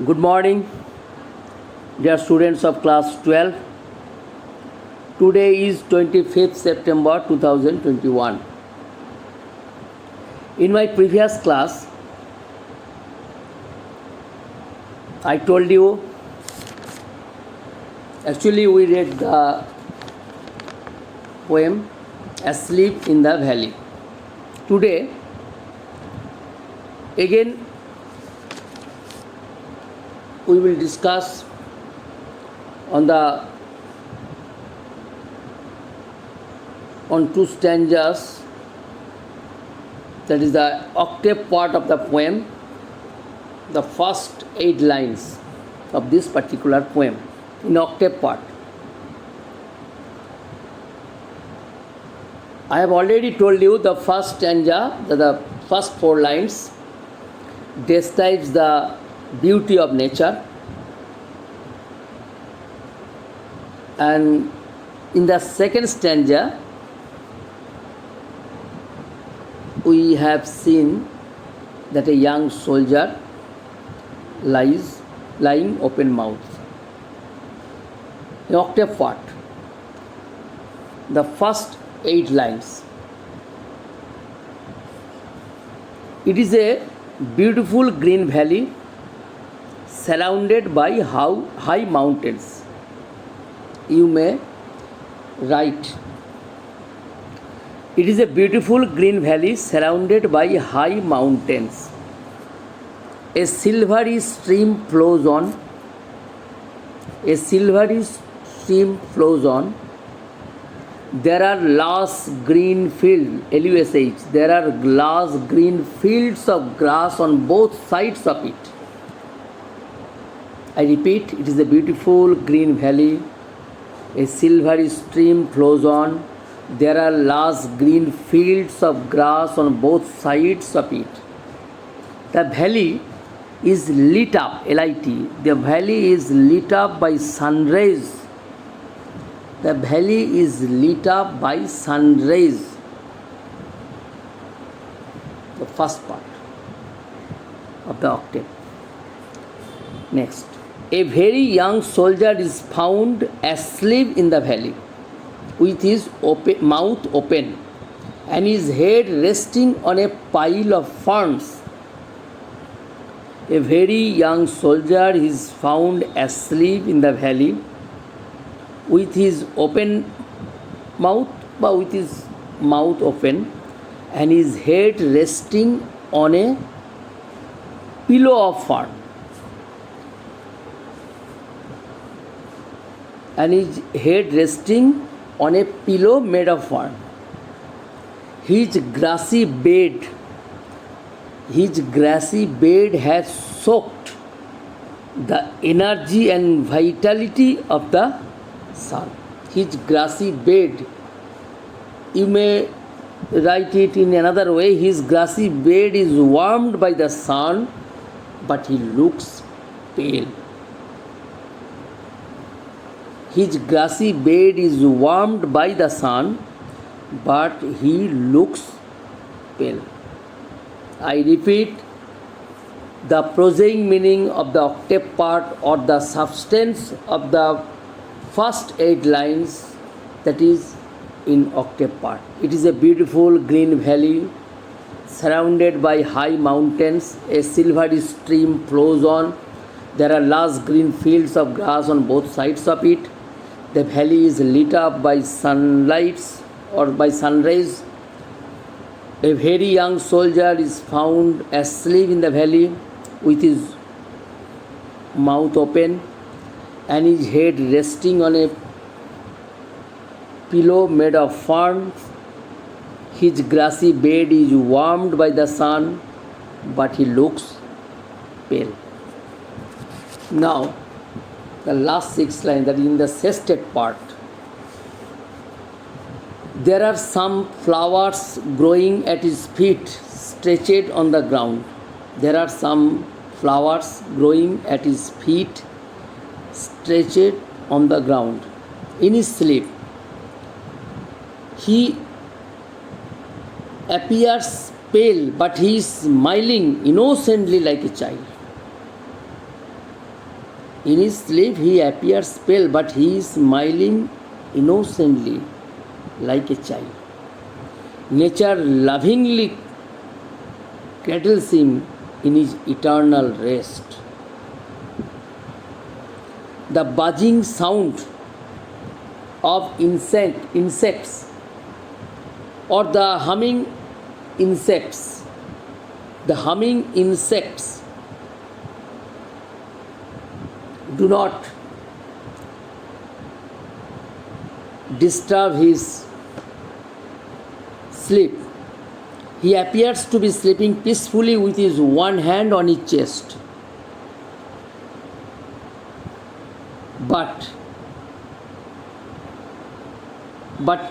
Good morning, dear students of class 12. Today is 25th September 2021. In my previous class, I told you, actually we read the poem Asleep in the Valley. Today, again, we will discuss on two stanzas, that is the octave part of the poem, the first 8 lines of this particular poem in octave part. I have already told you the first stanza, the first 4 lines describes the beauty of nature, and in the second stanza we have seen that a young soldier lying open mouth. In octave part, the first 8 lines. It is a beautiful green valley surrounded by high mountains. You may write, it is a beautiful green valley surrounded by high mountains. A silvery stream flows on. A silvery stream flows on. There are lush green fields, LUSH. There are lush green fields of grass on both sides of it. I repeat, it is a beautiful green valley. A silvery stream flows on. There are lush green fields of grass on both sides of it. The valley is lit up, LIT. The valley is lit up by sun rays. The valley is lit up by sun rays. The first part of the octave. Next. A very young soldier is found asleep in the valley, with his mouth open and his head resting on a pile of ferns. A very young soldier is found asleep in the valley, with his open mouth, with his mouth open and his head resting on a pillow of fern. And his head resting on a pillow made of fern. His grassy bed has soaked the energy and vitality of the sun. His grassy bed, you may write it in another way, his grassy bed is warmed by the sun, but he looks pale. His grassy bed is warmed by the sun, but he looks pale. I repeat, the prosaic meaning of the octave part or the substance of the first 8 lines, that is in octave part. It is a beautiful green valley surrounded by high mountains. A silvery stream flows on. There are lush green fields of grass on both sides of it. The valley is lit up by sunlights or by sun rays. A very young soldier is found asleep in the valley with his mouth open and his head resting on a pillow made of fern. His grassy bed is warmed by the sun, but he looks pale. Now, the last 6 lines, that is in the sestet part. There are some flowers growing at his feet, stretched on the ground. There are some flowers growing at his feet, stretched on the ground. In his sleep, he appears pale, but he is smiling innocently like a child. In his sleep he appears pale, but he is smiling innocently like a child. Nature lovingly cradles him in his eternal rest. The buzzing sound of insects or the humming insects do not disturb his sleep. He appears to be sleeping peacefully with his one hand on his chest. But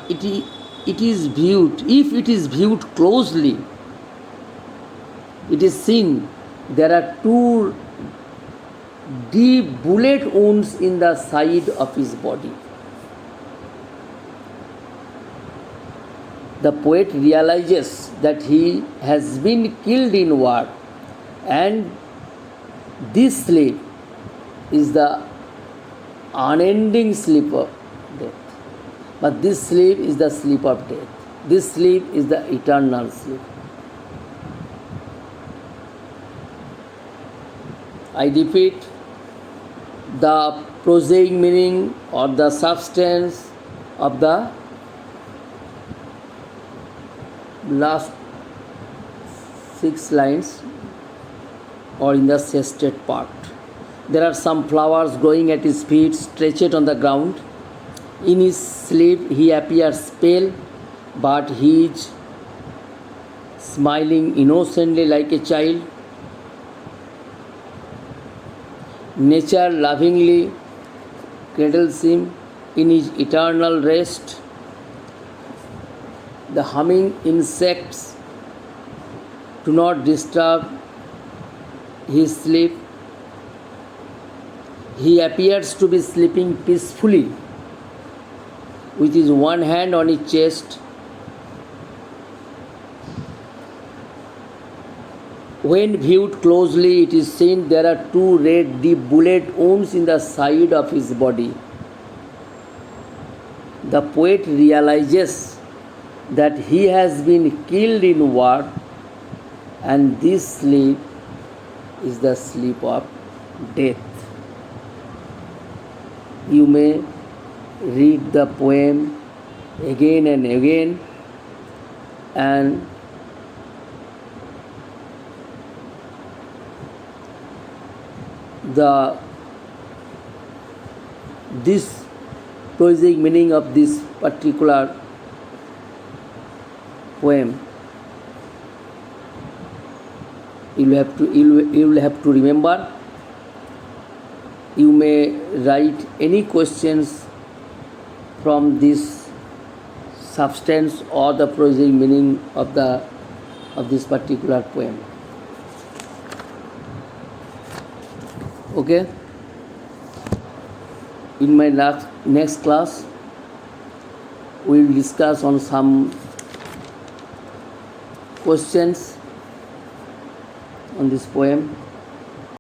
it is viewed, if it is viewed closely, it is seen there are two deep bullet wounds in the side of his body. The poet realizes that he has been killed in war, and this sleep is the unending sleep of death. But this sleep is the sleep of death. This sleep is the eternal sleep. I repeat, the prosaic meaning or the substance of the last 6 lines or in the sestet part. There are some flowers growing at his feet, stretched on the ground. In his sleep he appears pale, but he is smiling innocently like a child. Nature lovingly cradles him in his eternal rest. The humming insects do not disturb his sleep. He appears to be sleeping peacefully with his one hand on his chest. When viewed closely, it is seen there are two red deep bullet wounds in the side of his body. The poet realizes that he has been killed in war, and this sleep is the sleep of death. You may read the poem again and again, and this prosaic meaning of this particular poem you will have to remember. You may write any questions from this substance or the prosaic meaning of this particular poem. Okay? In my next class, we will discuss on some questions on this poem.